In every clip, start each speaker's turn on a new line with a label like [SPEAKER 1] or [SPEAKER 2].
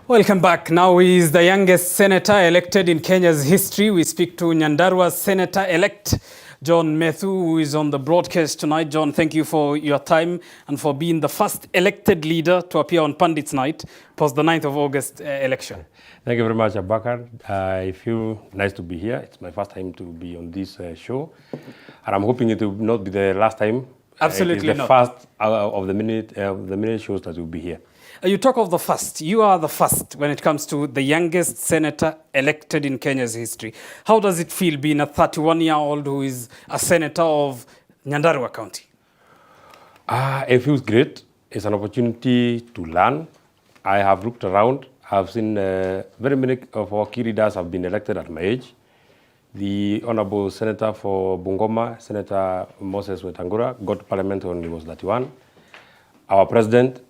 [SPEAKER 1] Welcome back. Now he is the youngest senator elected in Kenya's history. We speak to Nyandarua Senator-elect John Methu, who is on the broadcast tonight. John, thank you for your time and for being the first elected leader to appear on Pundit's Night post the 9th of August election.
[SPEAKER 2] Thank you very much, Abakar. I feel nice to be here. It's my first time to be on this show, and I'm hoping it will not be the last time.
[SPEAKER 1] Absolutely
[SPEAKER 2] it is the first of the many shows that will be here.
[SPEAKER 1] You talk of the first. You are the first when it comes to the youngest senator elected in Kenya's history. How does it feel being a 31-year-old who is a senator of Nyandarua County?
[SPEAKER 2] It feels great. It's an opportunity to learn. I have looked around. I've seen very many of our key leaders have been elected at my age. The Honorable Senator for Bungoma, Senator Moses Wetangula, got to Parliament when he was 31. Our President,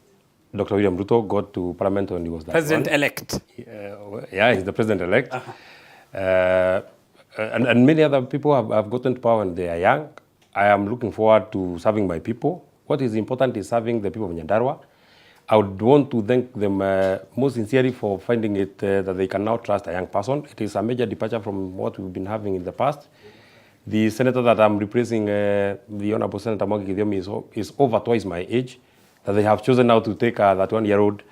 [SPEAKER 2] Dr. William Ruto, got to Parliament when he was 31.
[SPEAKER 1] President-elect.
[SPEAKER 2] Yeah, he's the President-elect. And many other people have gotten to power when they are young. I am looking forward to serving my people. What is important is serving the people of Nyandarua. I would want to thank them most sincerely for finding it that they can now trust a young person. It is a major departure from what we've been having in the past. The senator that I'm replacing, the Honorable Senator Mwangi Githiomi, is over twice my age. That they have chosen now to take that 1-year-old.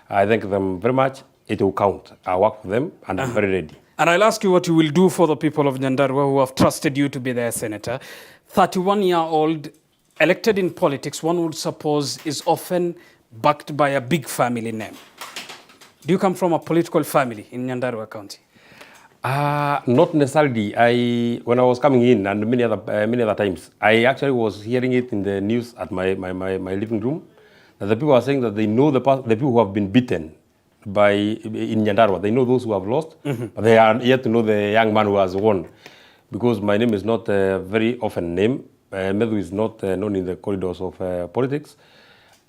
[SPEAKER 2] I thank them very much. It will count. I work for them, and I'm very ready.
[SPEAKER 1] And I'll ask you what you will do for the people of Nyandarua who have trusted you to be their senator. 31-year-old elected in politics, one would suppose, is often backed by a big family name. Do you come from a political family in Nyandarua County?
[SPEAKER 2] Not necessarily. When I was coming in, and many other times, I actually was hearing it in the news at my living room. That the people are saying that they know the people who have been beaten in Nyandarua. They know those who have lost, but they are yet to know the young man who has won. Because my name is not a very often name. Methu is not known in the corridors of politics.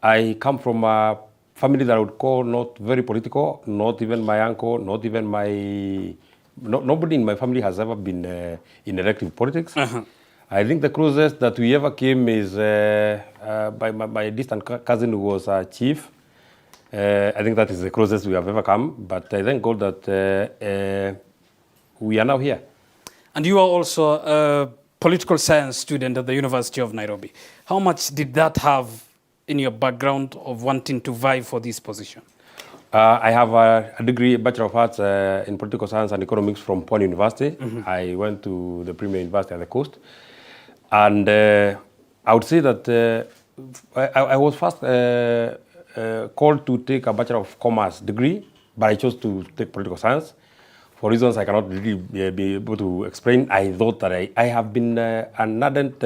[SPEAKER 2] I come from a family that I would call not very political. Not even my uncle, not even nobody in my family has ever been in elective politics. I think the closest that we ever came is by my distant cousin who was a chief. I think that is the closest we have ever come. But I thank God that we are now here.
[SPEAKER 1] And you are also a political science student at the University of Nairobi. How much did that have in your background of wanting to vie for this position?
[SPEAKER 2] I have a degree, a Bachelor of Arts in Political Science and Economics from Pwani University. I went to the premier university on the coast. And I would say that I was first called to take a Bachelor of Commerce degree, but I chose to take Political Science. For reasons I cannot really be able to explain, I thought that I have been an ardent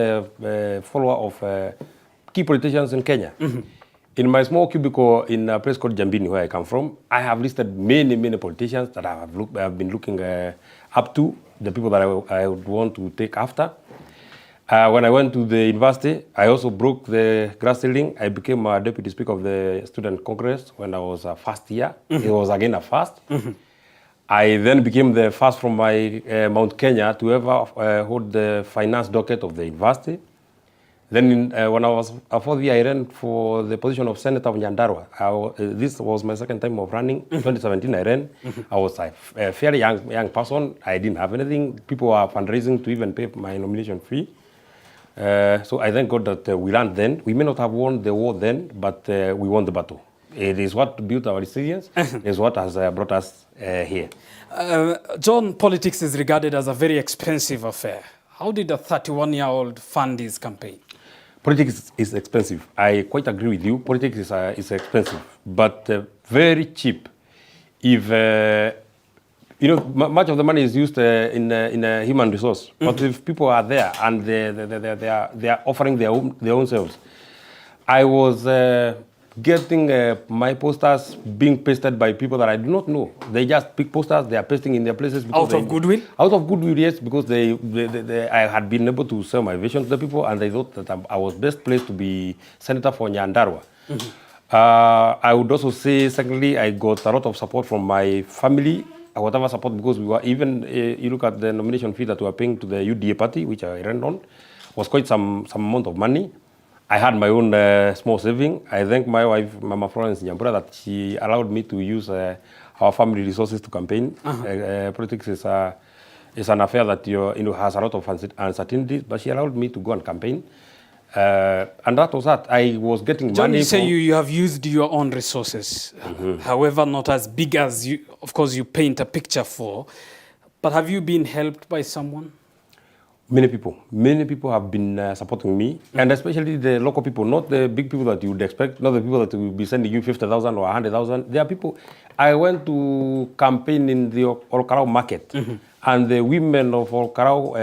[SPEAKER 2] follower of key politicians in Kenya. In my small cubicle in a place called Jambini, where I come from, I have listed many politicians that I have been looking up to, the people that I would want to take after. When I went to the university, I also broke the glass ceiling. I became a deputy speaker of the Student Congress when I was a first year. It was again a first. I then became the first from my Mount Kenya to ever hold the finance docket of the university. Then when I was a fourth year, I ran for the position of Senator of Nyandarua. This was my second time of running. In 2017, I ran. I was a fairly young person. I didn't have anything. People were fundraising to even pay my nomination fee. So I thank God that we ran then. We may not have won the war then, but we won the battle. It is what built our resilience. It is what has brought us here.
[SPEAKER 1] John, politics is regarded as a very expensive affair. How did a 31-year-old fund his campaign?
[SPEAKER 2] Politics is expensive. I quite agree with you. Politics is expensive, but very cheap. If much of the money is used in a human resource, but if people are there and they are offering their own selves, I was getting my posters being pasted by people that I do not know. They just pick posters, they are pasting in their places.
[SPEAKER 1] Out of goodwill?
[SPEAKER 2] Out of goodwill, yes, because I had been able to sell my vision to the people, and they thought that I was best placed to be senator for Nyandarua. I would also say, secondly, I got a lot of support from my family, whatever support, because we were even, you look at the nomination fee that we were paying to the UDA party, which I ran on, was quite some amount of money. I had my own small saving. I thank my wife, Mama Florence Nyambura, that she allowed me to use our family resources to campaign. Politics is an affair that has a lot of uncertainties, but she allowed me to go and campaign. And that was that. I was getting
[SPEAKER 1] John,
[SPEAKER 2] money.
[SPEAKER 1] You say you have used your own resources, however, not as big as you, of course, you paint a picture for. But have you been helped by someone?
[SPEAKER 2] Many people have been supporting me, and especially the local people, not the big people that you would expect, not the people that will be sending you 50,000 or 100,000. There are people. I went to campaign in the Olkarau market, and the women of Olkarau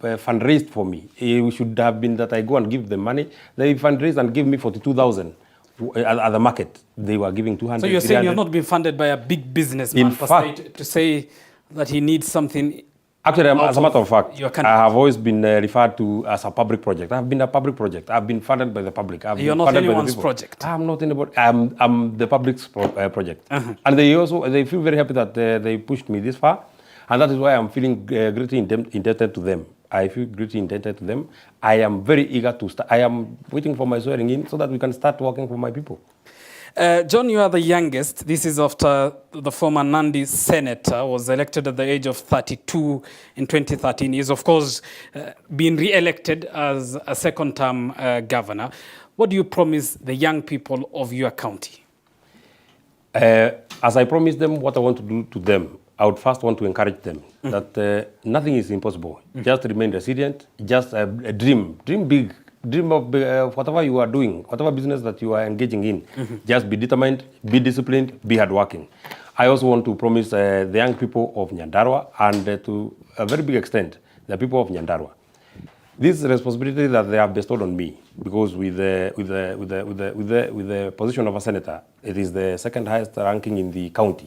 [SPEAKER 2] fundraised for me. It should have been that I go and give them money. They fundraised and gave me 42,000 at the market. They were giving 200.
[SPEAKER 1] So you're saying you're not being funded by a big businessman,
[SPEAKER 2] in fact,
[SPEAKER 1] to say that he needs something.
[SPEAKER 2] Actually, as a matter of fact, I have always been referred to as a public project. I've been a public project. I've been funded by the public.
[SPEAKER 1] You're not anyone's project.
[SPEAKER 2] I'm not anybody. I'm the public's project. And they feel very happy that they pushed me this far. And that is why I'm feeling greatly indebted to them. I feel greatly indebted to them. I am very eager to start. I am waiting for my swearing in so that we can start working for my people.
[SPEAKER 1] John, you are the youngest. This is after the former Nandi senator was elected at the age of 32 in 2013. He's, of course, been re-elected as a second-term governor. What do you promise the young people of your county?
[SPEAKER 2] As I promised them what I want to do to them, I would first want to encourage them that nothing is impossible. Just remain resilient. Just dream big. Dream of whatever you are doing, whatever business that you are engaging in. Just be determined, be disciplined, be hardworking. I also want to promise the young people of Nyandarua and to a very big extent, the people of Nyandarua, this responsibility that they have bestowed on me, because with the position of a senator, it is the second highest ranking in the county.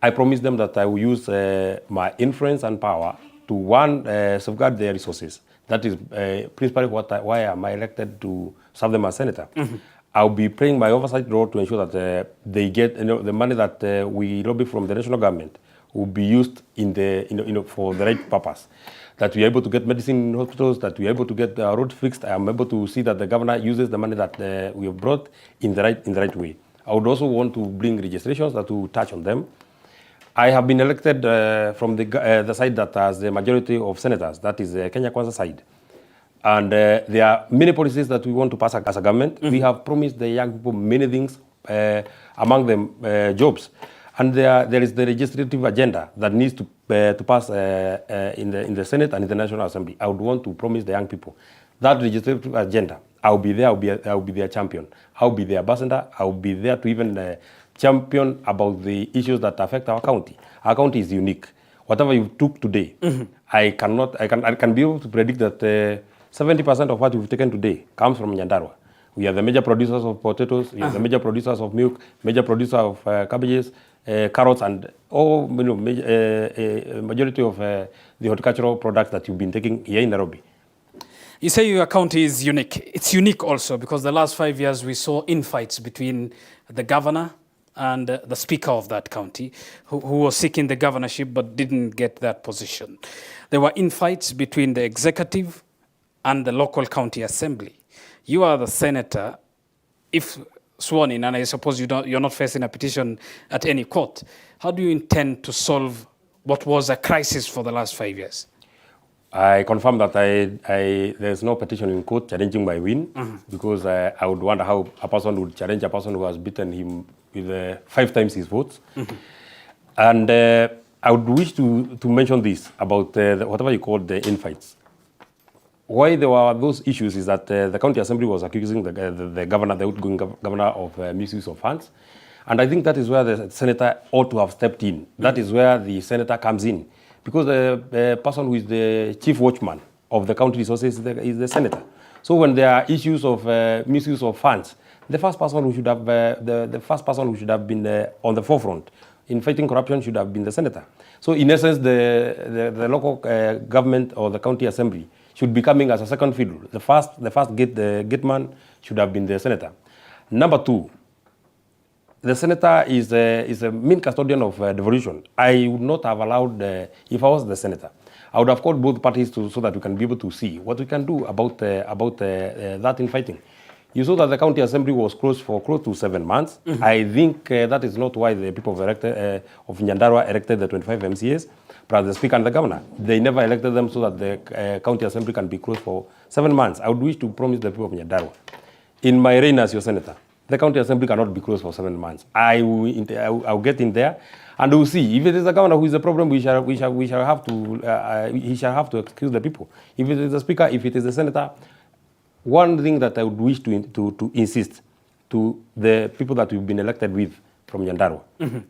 [SPEAKER 2] I promise them that I will use my influence and power to safeguard their resources. That is principally why am I elected to serve them as senator. I'll be playing my oversight role to ensure that they get the money that we lobby from the national government will be used for the right purpose. That we are able to get medicine in hospitals, that we are able to get roads fixed. I am able to see that the governor uses the money that we have brought in the right way. I would also want to bring registrations that will touch on them. I have been elected from the side that has the majority of senators, that is the Kenya Kwanza side. And there are many policies that we want to pass as a government. We have promised the young people many things, among them jobs. And there is the legislative agenda that needs to pass in the Senate and in the National Assembly. I would want to promise the young people that legislative agenda. I'll be there, I'll be their champion. I'll be their ambassador. I'll be there to even champion about the issues that affect our county. Our county is unique. Whatever you took today, I can be able to predict that 70% of what you've taken today comes from Nyandarua. We are the major producers of potatoes, we are the major producers of milk, major producer of cabbages, carrots, and all majority of the horticultural products that you've been taking here in Nairobi.
[SPEAKER 1] You say your county is unique. It's unique also because the last 5 years we saw infights between the governor and the speaker of that county who was seeking the governorship but didn't get that position. There were infights between the executive and the local county assembly. You are the senator, if sworn in, and I suppose you're not facing a petition at any court. How do you intend to solve what was a crisis for the last 5 years?
[SPEAKER 2] I confirm that there's no petition in court challenging my win, because I would wonder how a person would challenge a person who has beaten him with 5 times his votes. And I would wish to mention this about whatever you call the infights. Why there were those issues is that the county assembly was accusing the governor, the outgoing governor, of misuse of funds. And I think that is where the senator ought to have stepped in. That is where the senator comes in. Because the person who is the chief watchman of the county resources is the senator. So when there are issues of misuse of funds, the first person who should have been on the forefront in fighting corruption should have been the senator. So in essence, the local government or the county assembly should be coming as a second fiddle. The first gate man should have been the senator. Number 2, the senator is a main custodian of devolution. I would not have allowed, if I was the senator, I would have called both parties so that we can be able to see what we can do about that infighting. You saw that the county assembly was closed for close to 7 months. I think that is not why the people of Nyandarua elected the 25 MCAs, plus the speaker and the governor. They never elected them so that the county assembly can be closed for 7 months. I would wish to promise the people of Nyandarua, in my reign as your senator, the county assembly cannot be closed for 7 months. I'll get in there, and we'll see. If it is the governor who is the problem, he shall have to excuse the people. If it is the speaker, if it is the senator, one thing that I would wish to insist to the people that we've been elected with from Nyandarua,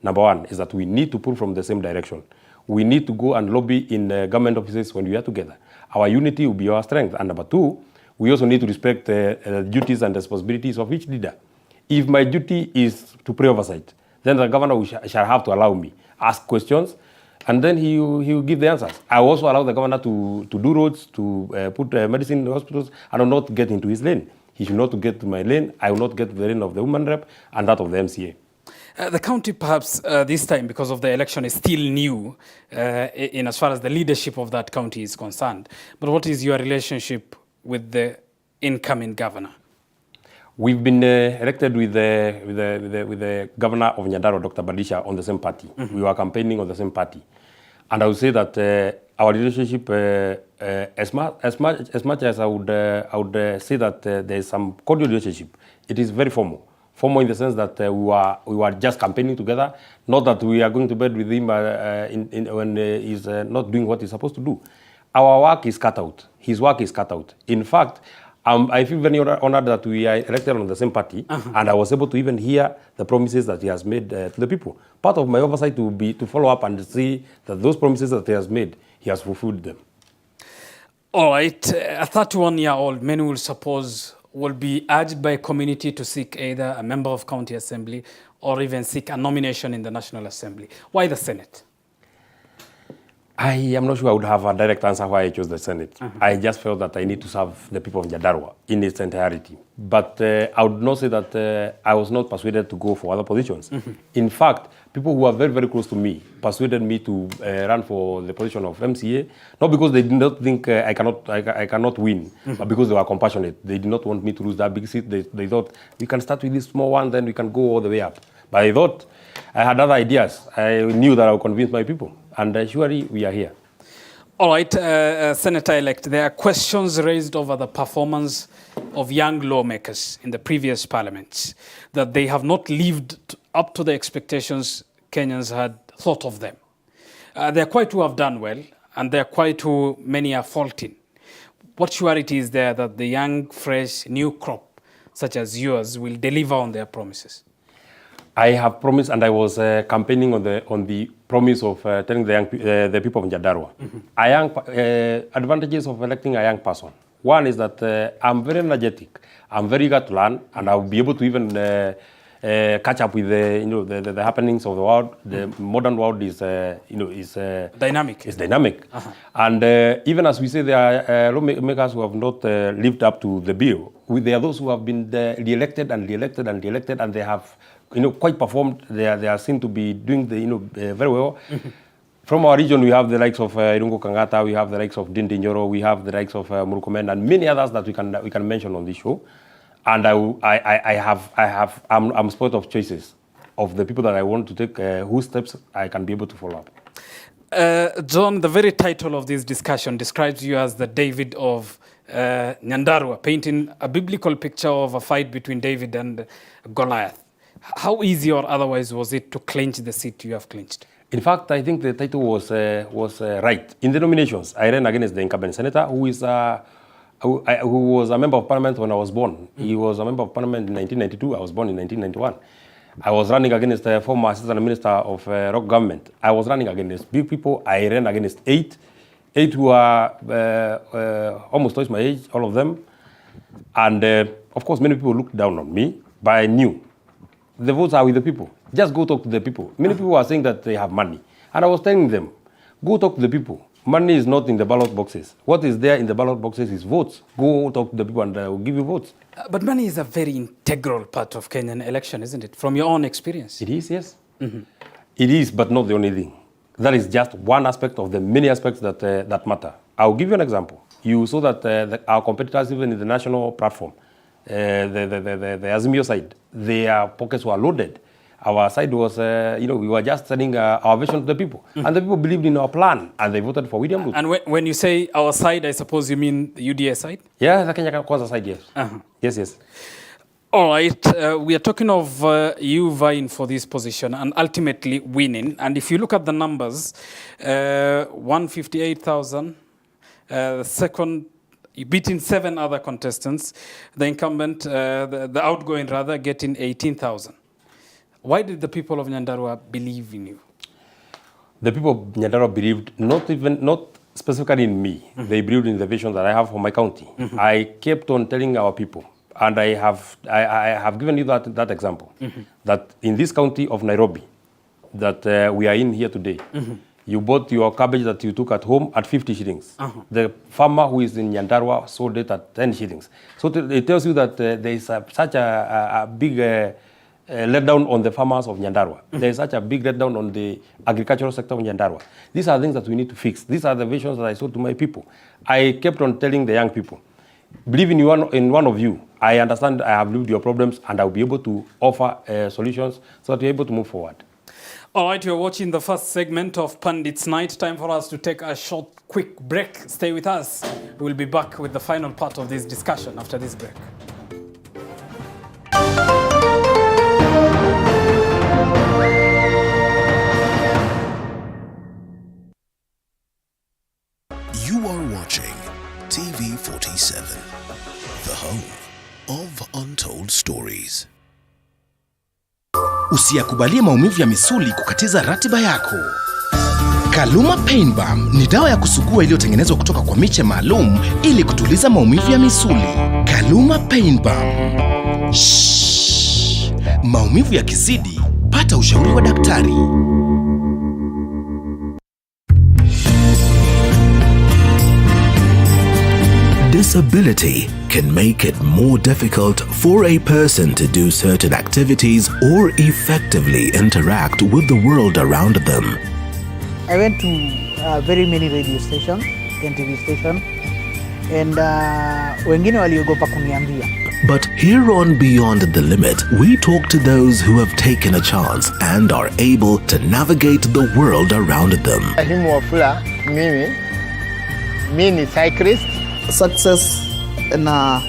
[SPEAKER 2] number one, is that we need to pull from the same direction. We need to go and lobby in government offices when we are together. Our unity will be our strength. And number two, we also need to respect the duties and responsibilities of each leader. If my duty is to pray oversight, then the governor shall have to allow me ask questions, and then he will give the answers. I also allow the governor to do roads, to put medicine in hospitals. I will not get into his lane. He should not get to my lane. I will not get to the lane of the woman rep and that of the MCA.
[SPEAKER 1] The county perhaps this time, because of the election, is still new in as far as the leadership of that county is concerned. But what is your relationship with the incoming governor?
[SPEAKER 2] We've been elected with the governor of Nyandarua, Dr. Badisha, on the same party. We were campaigning on the same party. And I would say that our relationship, as much as I would say that there is some cordial relationship, it is very formal. Formal in the sense that we were just campaigning together, not that we are going to bed with him when he's not doing what he's supposed to do. Our work is cut out. His work is cut out. In fact, I feel very honored that we are elected on the same party, and I was able to even hear the promises that he has made to the people. Part of my oversight will be to follow up and see that those promises that he has made, he has fulfilled them.
[SPEAKER 1] All right. A 31-year-old, many will suppose, will be urged by community to seek either a member of county assembly or even seek a nomination in the National Assembly. Why the Senate?
[SPEAKER 2] I am not sure I would have a direct answer why I chose the Senate. I just felt that I need to serve the people of Nyandarua in its entirety. But I would not say that I was not persuaded to go for other positions. In fact, people who are very, very close to me persuaded me to run for the position of MCA, not because they did not think I cannot win, but because they were compassionate. They did not want me to lose that big seat. They thought, we can start with this small one, then we can go all the way up. But I thought I had other ideas. I knew that I would convince my people. And surely we are here.
[SPEAKER 1] All right, Senator-elect, there are questions raised over the performance of young lawmakers in the previous parliaments, that they have not lived up to the expectations Kenyans had thought of them. There are quite who have done well, and there are quite who many are faulting. What surety is there that the young, fresh, new crop, such as yours, will deliver on their promises?
[SPEAKER 2] I have promised, and I was campaigning on the promise of telling the people of Nyandarua. Advantages of electing a young person. One is that I'm very energetic. I'm very eager to learn, and I'll be able to even catch up with the happenings of the world. The modern world is
[SPEAKER 1] dynamic.
[SPEAKER 2] It's dynamic, and even as we say, there are lawmakers who have not lived up to the bill. There are those who have been re-elected, and they have quite performed. They are seen to be doing very well. From our region, we have the likes of Irungo Kangata, we have the likes of Dindi Nyoro, we have the likes of Murukomen, and many others that we can mention on this show. And I'm spoiled of choices of the people that I want to take, whose steps I can be able to follow up.
[SPEAKER 1] John, the very title of this discussion describes you as the David of Nyandarua, painting a biblical picture of a fight between David and Goliath. How easy or otherwise was it to clinch the seat you have clinched?
[SPEAKER 2] In fact, I think the title was right. In the nominations, I ran against the incumbent senator, who was a member of parliament when I was born. He was a member of parliament in 1992. I was born in 1991. I was running against the former assistant minister of rock government. I was running against big people. I ran against eight who are almost twice my age, all of them. And of course, many people looked down on me, but I knew the votes are with the people. Just go talk to the people. Many people are saying that they have money. And I was telling them, go talk to the people. Money is not in the ballot boxes. What is there in the ballot boxes is votes. Go talk to the people and we'll give you votes.
[SPEAKER 1] But money is a very integral part of Kenyan election, isn't it? From your own experience.
[SPEAKER 2] It is, yes. Mm-hmm. It is, but not the only thing. That is just one aspect of the many aspects that matter. I'll give you an example. You saw that our competitors, even in the national platform, the Azimio side, their pockets were loaded. Our side was, we were just sending our vision to the people. Mm-hmm. And the people believed in our plan, and they voted for William Ruto. And
[SPEAKER 1] when you say our side, I suppose you mean the UDA side?
[SPEAKER 2] Yeah, the Kenya Kwanza side, yes. Uh-huh. Yes, yes.
[SPEAKER 1] All right, we are talking of you vying for this position and ultimately winning. And if you look at the numbers, 158,000, the second, beating 7 other contestants, the incumbent, the outgoing rather, getting 18,000. Why did the people of Nyandarua believe in you?
[SPEAKER 2] The people of Nyandarua believed not specifically in me. Mm-hmm. They believed in the vision that I have for my county. Mm-hmm. I kept on telling our people, and I have given you that example, mm-hmm. that in this county of Nairobi, that we are in here today, mm-hmm. you bought your cabbage that you took at home at 50 shillings. Uh-huh. The farmer who is in Nyandarua sold it at 10 shillings. So it tells you that there is such a big letdown on the farmers of Nyandarua. Mm-hmm. There is such a big letdown on the agricultural sector of Nyandarua. These are things that we need to fix. These are the visions that I sold to my people. I kept on telling the young people, believe in one of you. I understand I have lived your problems, and I'll be able to offer solutions so that you're able to move forward.
[SPEAKER 1] All right, you're watching the first segment of Pundit's Night. Time for us to take a short, quick break. Stay with us. We'll be back with the final part of this discussion after this break.
[SPEAKER 3] You are watching TV 47, the home of untold stories.
[SPEAKER 4] Usiyakubalie maumivu ya misuli kukatiza ratiba yako. Kaluma Pain Balm ni dawa ya kusugua iliyotengenezwa kutoka kwa miche maalum ili kutuliza maumivu ya misuli. Kaluma Pain Balm. Shhh. Maumivu ya kizidi, pata ushauri wa daktari.
[SPEAKER 3] Disability can make it more difficult for a person to do certain activities or effectively interact with the world around them.
[SPEAKER 5] I went to very many radio stations and TV stations, and wengine waliogopa kuniambia.
[SPEAKER 3] But here on Beyond the Limit, we talk to those who have taken a chance and are able to navigate the world around them.
[SPEAKER 5] Mimi ni cyclist. Success na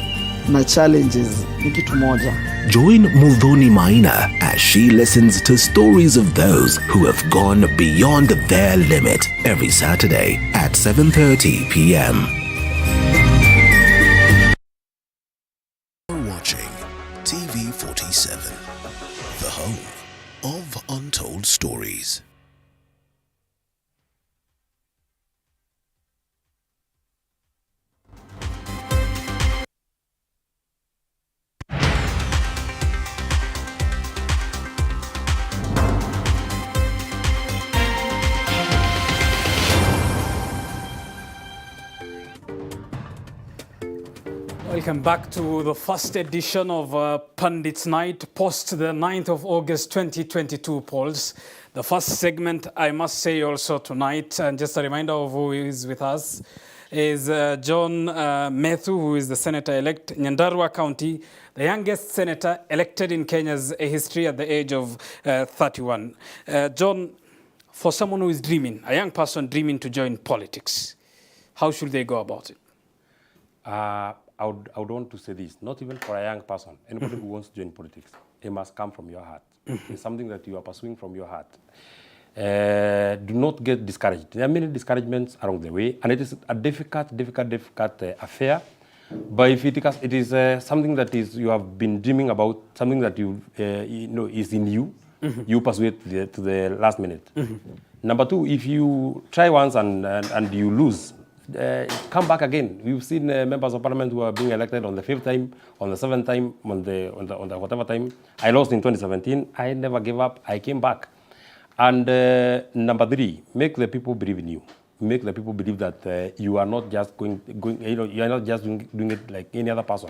[SPEAKER 5] challenges ni kitu moja.
[SPEAKER 3] Join Muthoni Maina as she listens to stories of those who have gone beyond their limit every Saturday at 7:30 p.m.
[SPEAKER 6] You're watching TV 47, the home of untold stories.
[SPEAKER 1] Welcome back to the first edition of Pundit's Night post the 9th of August 2022 polls. The first segment, I must say also tonight, and just a reminder of who is with us, is John Methu, who is the Senator-elect, Nyandarua County, the youngest senator elected in Kenya's history at the age of 31. John, for someone who is dreaming, a young person dreaming to join politics, how should they go about it?
[SPEAKER 2] I would want to say this, not even for a young person, anybody who wants to join politics, it must come from your heart. It's something that you are pursuing from your heart. Do not get discouraged. There are many discouragements along the way, and it is a difficult affair. But if it is something that you have been dreaming about, something that is in you, you pursue it to the last minute. Number two, if you try once and you lose, come back again. We've seen members of parliament who are being elected on the 5th time, on the 7th time, on the whatever time. I lost in 2017. I never gave up. I came back. And number three, make the people believe in you. make the people believe that you are not just you are not just doing it like any other person.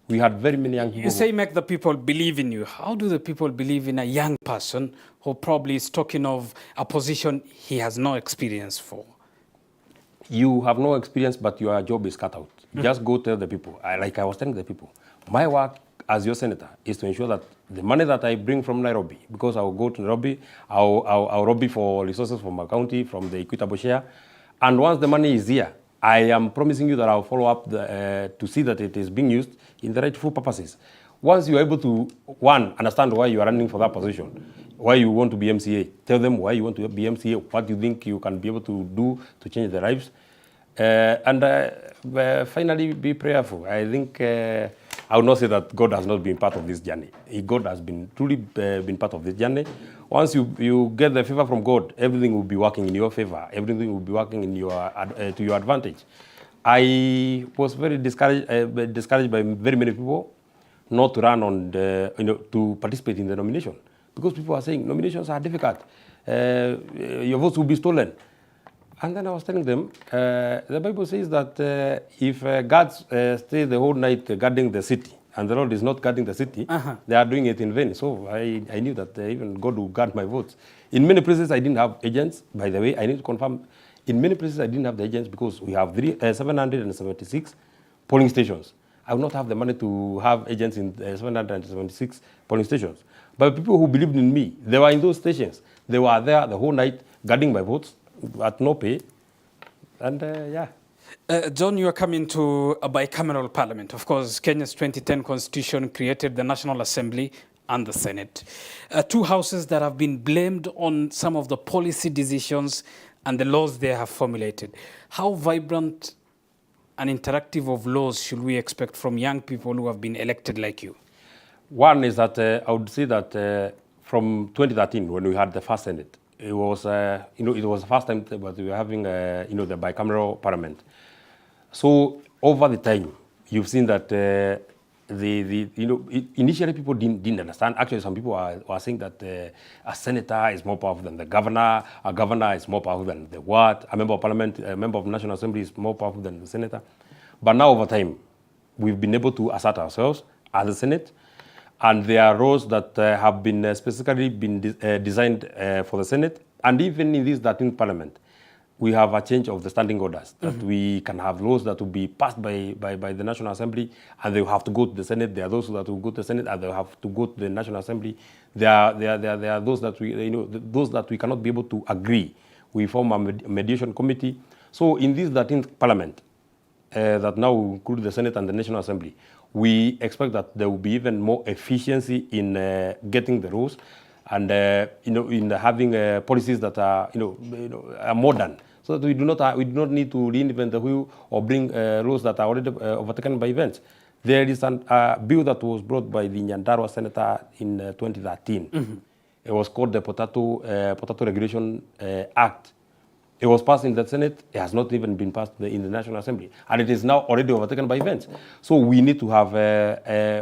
[SPEAKER 2] We had very many young people.
[SPEAKER 1] You say make the people believe in you. How do the people believe in a young person who probably is talking of a position he has no experience for?
[SPEAKER 2] You have no experience, but your job is cut out. Just go tell the people. Like I was telling the people, my work as your senator is to ensure that the money that I bring from Nairobi, because I will go to Nairobi, I'll lobby for resources from my county, from the equitable share, and once the money is here, I am promising you that I'll follow up to see that it is being used in the rightful purposes. Once you are able to, one, understand why you are running for that position, why you want to be MCA, tell them why you want to be MCA, what you think you can be able to do to change their lives, and finally be prayerful. I think I would not say that God has not been part of this journey. God has been truly been part of this journey. Once you get the favor from God, everything will be working in your favor. Everything will be working in your to your advantage. I was very discouraged by very many people not to run on the, to participate in the nomination, because people are saying nominations are difficult. Your votes will be stolen. And then I was telling them, the Bible says that if guards stay the whole night guarding the city, and the Lord is not guarding the city, they are doing it in vain. So I knew that even God will guard my votes. In many places, I didn't have agents. By the way, I need to confirm, in many places, I didn't have the agents because we have 776 polling stations. I will not have the money to have agents in 776 polling stations. But people who believed in me, they were in those stations. They were there the whole night guarding my votes at no pay. And yeah.
[SPEAKER 1] John, you are coming to a bicameral parliament. Of course, Kenya's 2010 constitution created the National Assembly and the Senate. Two houses that have been blamed on some of the policy decisions and the laws they have formulated. How vibrant and interactive of laws should we expect from young people who have been elected like you?
[SPEAKER 2] One is that I would say that from 2013, when we had the first Senate, it was, it was the first time that we were having, the bicameral parliament. So over the time, you've seen that initially people didn't understand. Actually, some people were saying that a senator is more powerful than the governor. A governor is more powerful than the what? A member of parliament, a member of the National Assembly is more powerful than the senator. But now over time, we've been able to assert ourselves as the Senate. And there are roles that have been specifically been designed for the Senate. And even in this 13th Parliament, we have a change of the standing orders, that we can have laws that will be passed by the National Assembly, and they will have to go to the Senate. There are those that will go to the Senate, and they will have to go to the National Assembly. There are those that those that we cannot be able to agree. We form a mediation committee. So in this 13th Parliament, that now will include the Senate and the National Assembly, we expect that there will be even more efficiency in getting the rules, and in having policies that are are modern, so that we do not need to reinvent the wheel or bring rules that are already overtaken by events. There is a bill that was brought by the Nyandarua senator in 2013. It was called the Potato Regulation Act. It was passed in the Senate. It has not even been passed in the National Assembly. And it is now already overtaken by events. So we need to have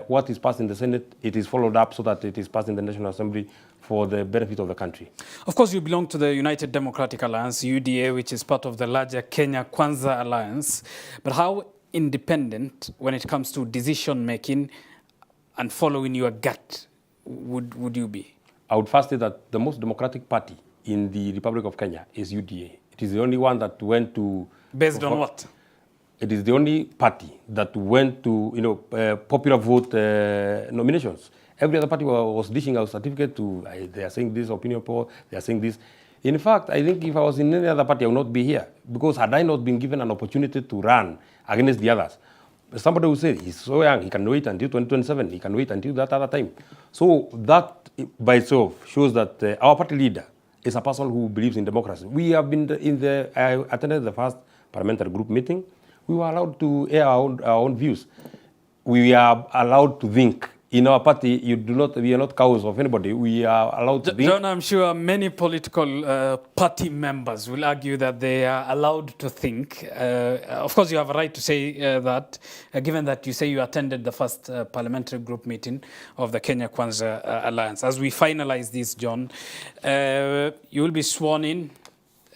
[SPEAKER 2] what is passed in the Senate, it is followed up so that it is passed in the National Assembly for the benefit of the country.
[SPEAKER 1] Of course, you belong to the United Democratic Alliance, UDA, which is part of the larger Kenya Kwanza Alliance. But how independent, when it comes to decision-making and following your gut, would you be?
[SPEAKER 2] I would first say that the most democratic party in the Republic of Kenya is UDA. It is the only one that went to...
[SPEAKER 1] Based on what?
[SPEAKER 2] It is the only party that went to, popular vote nominations. Every other party was dishing out certificate to, they are saying this, opinion poll, they are saying this. In fact, I think if I was in any other party, I would not be here. Because had I not been given an opportunity to run against the others, somebody would say, he's so young, he can wait until 2027, he can wait until that other time. So that by itself shows that our party leader is a person who believes in democracy. We have been I attended the first parliamentary group meeting. We were allowed to air our own views. We are allowed to think. In our party, we are not cows of anybody. We are allowed to think.
[SPEAKER 1] John, I'm sure many political party members will argue that they are allowed to think. Of course, you have a right to say that, given that you say you attended the first parliamentary group meeting of the Kenya Kwanza Alliance. As we finalize this, John, you will be sworn in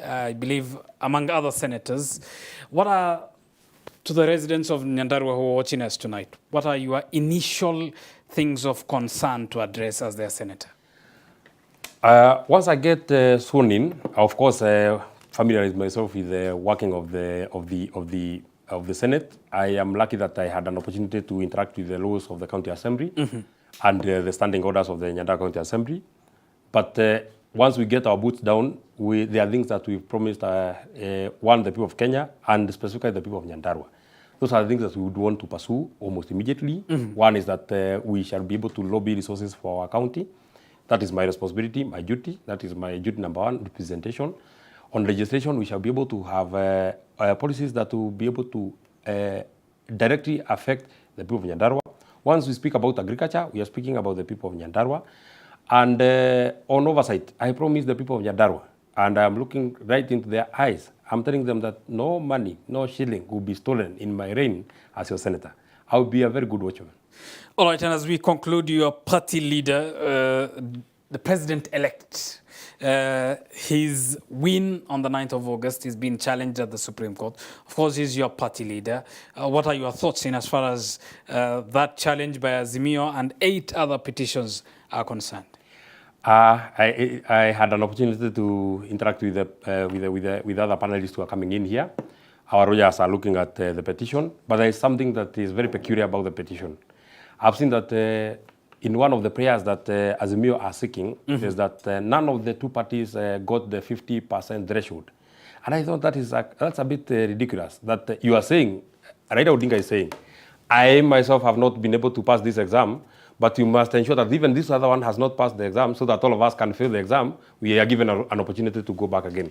[SPEAKER 1] I believe, among other senators. What are, to the residents of Nyandarua who are watching us tonight, what are your initial things of concern to address as their senator?
[SPEAKER 2] Once I get sworn in, of course, familiarize myself with the working of the Senate. I am lucky that I had an opportunity to interact with the laws of the County Assembly and the standing orders of the Nyandarua County Assembly. But once we get our boots down, there are things that we've promised, one, the people of Kenya, and specifically the people of Nyandarua. Those are the things that we would want to pursue almost immediately. One is that we shall be able to lobby resources for our county. That is my responsibility, my duty. That is my duty number one, representation. On legislation, we shall be able to have policies that will be able to directly affect the people of Nyandarua. Once we speak about agriculture, we are speaking about the people of Nyandarua. And on oversight, I promise the people of Nyandarua, and I'm looking right into their eyes. I'm telling them that no money, no shilling will be stolen in my reign as your senator. I will be a very good watchman.
[SPEAKER 1] All right, and as we conclude, your party leader, the president-elect, his win on the 9th of August is being challenged at the Supreme Court. Of course, he's your party leader. What are your thoughts in as far as that challenge by Azimio and 8 other petitions are concerned?
[SPEAKER 2] I had an opportunity to interact with other panelists who are coming in here. Our lawyers are looking at the petition, but there is something that is very peculiar about the petition. I've seen that in one of the prayers that Azimio are seeking, is that none of the two parties got the 50% threshold. And I thought that's a bit ridiculous, that you are saying, Raila Odinga is saying, I myself have not been able to pass this exam, but you must ensure that even this other one has not passed the exam so that all of us can fail the exam. We are given an opportunity to go back again.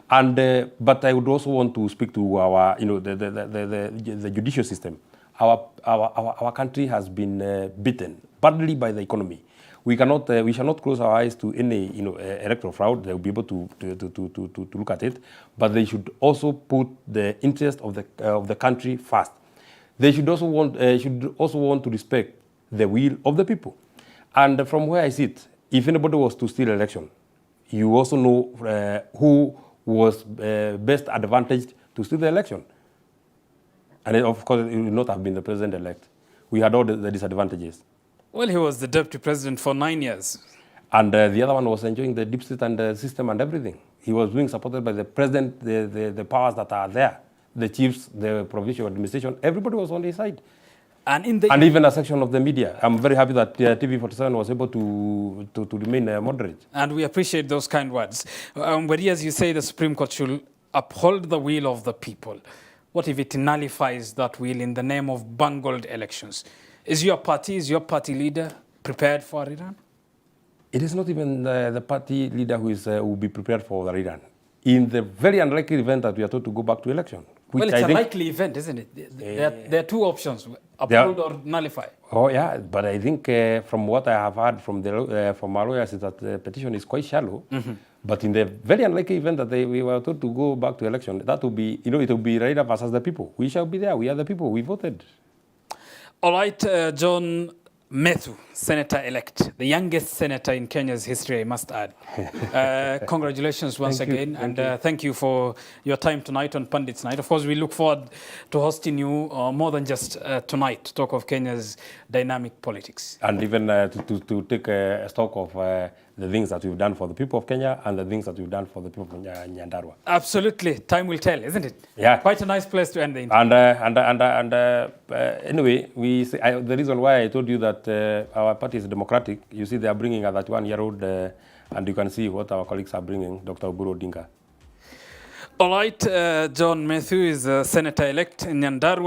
[SPEAKER 2] And but I would also want to speak to our, the judicial system. Our country has been beaten badly by the economy. We shall not close our eyes to any, electoral fraud. They will be able to look at it, but they should also put the interest of the country first. They should also want to respect the will of the people. And from where I sit, if anybody was to steal election, you also know who was best advantaged to steal the election. And of course, it would not have been the president-elect. We had all the disadvantages.
[SPEAKER 1] Well, he was the deputy president for 9 years.
[SPEAKER 2] And the other one was enjoying the deep state and the system and everything. He was being supported by the president, the powers that are there, the chiefs, the provincial administration. Everybody was on his side. And even a section of the media. I'm very happy that TV47 was able to remain moderate.
[SPEAKER 1] And we appreciate those kind words. But as you say, the Supreme Court should uphold the will of the people. What if it nullifies that will in the name of bungled elections? Is your party leader prepared for Iran?
[SPEAKER 2] It is not even the party leader who will be prepared for the Iran. In the very unlikely event that we are told to go back to election.
[SPEAKER 1] Well, it's a likely event, isn't it? There are two options, uphold or nullify.
[SPEAKER 2] Oh, yeah, but I think from what I have heard from our lawyers is that the petition is quite shallow. But in the very unlikely event that we were told to go back to election, that will be, it will be Raila versus the people. We shall be there. We are the people. We voted.
[SPEAKER 1] All right, John Methu, senator-elect, the youngest senator in Kenya's history, I must add. Congratulations once again, and thank you for your time tonight on Pundits Night. Of course, we look forward to hosting you more than just tonight to talk of Kenya's dynamic politics.
[SPEAKER 2] And even to take stock of the things that we've done for the people of Kenya and the things that we've done for the people of Nyandarua.
[SPEAKER 1] Absolutely. Time will tell, isn't it?
[SPEAKER 2] Yeah.
[SPEAKER 1] Quite a nice place to end the interview.
[SPEAKER 2] Anyway, the reason why I told you that our party is democratic, you see they are bringing a 31-year-old, and you can see what our colleagues are bringing, Dr. Oburu Odinga.
[SPEAKER 1] All right, John Methu is Senator-elect in Nyandarua.